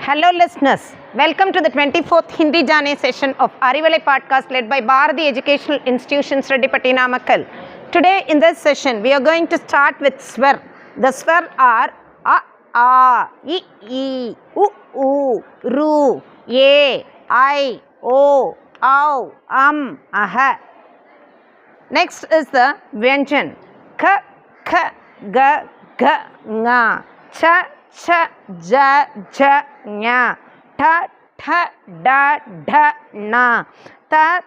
Hello listeners, welcome to the 24th Hindi Jane session of Arivalai podcast led by Bharati Educational Institutions Reddipatti Namakkal. Today in this session we are going to start with swar. The swar are a, I, u, ru, e, I, o, au, aha. Next is the vyanjan. K, g, nga, cha, ja, nya, ta, da, na, ta,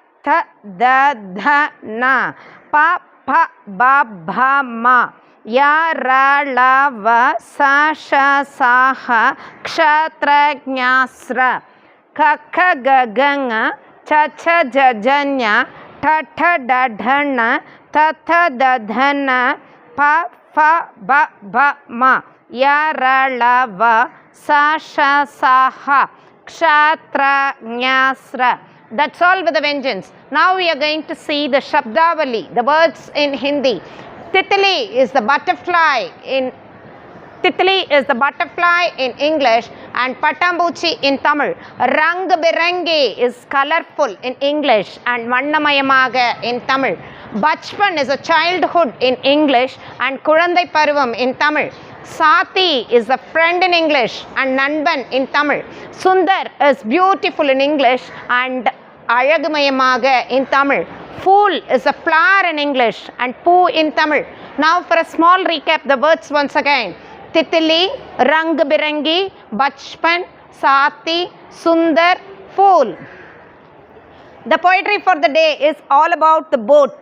da, na, pa, ba, ma, ya, ra, la, va, sa, sha, ha, ksha, nya, sra, ka, nga, cha, nya, ta, da, na, ta, da, na, pa, ba, ma, ya, ra, la, va, sa, sha, ha, ksha, nya, sra. That's all with the vengeance. Now we are going to see the Shabdavali, the words in Hindi. Titli is the butterfly in English and Patambuchi in Tamil. Rang Birangi is colorful in English and Vannamayamaga in Tamil. Bachpan is a childhood in English and Kurandai Paruvam in Tamil. Sati is a friend in English and Nanban in Tamil. Sundar is beautiful in English and Ayagumayamaga in Tamil. Fool is a flower in English and Poo in Tamil. Now for a small recap, the words once again. Titili, Rang Birangi, Bachpan, Sati, Sundar, Fool. The poetry for the day is all about the boat.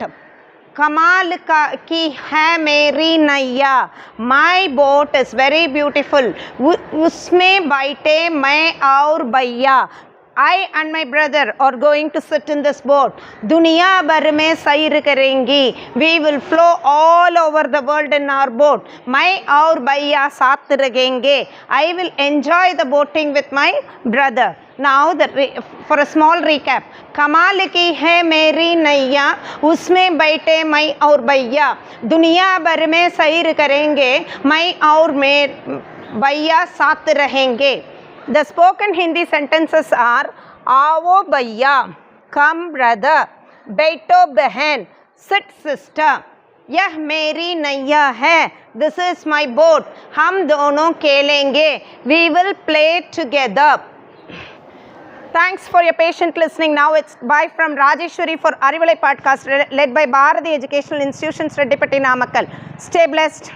Kamal ki hai meri naiya. My boat is very beautiful. Usme baite main aur bhaiya. I and my brother are going to sit in this boat. Duniya bhar mein sair karengi. We will flow all over the world in our boat. Main aur bhaiya saath rahenge. I will enjoy the boating with my brother. Now for a small recap. Kamal ki hai meri naiya. Usme baite main aur bhaiya. Duniya bhar mein sair karenge. Main aur bhaiya saath rahenge. The spoken Hindi sentences are Aavo bhaiya, come brother, Baito behan, sit sister, Yah meri naiya hai, this is my boat, Hum dono khelenge, we will play together. Thanks for your patient listening. Now it's bye from Rajeshwari for Arivalai podcast led by Bharati Educational Institutions Reddipatti Namakkal. Stay blessed.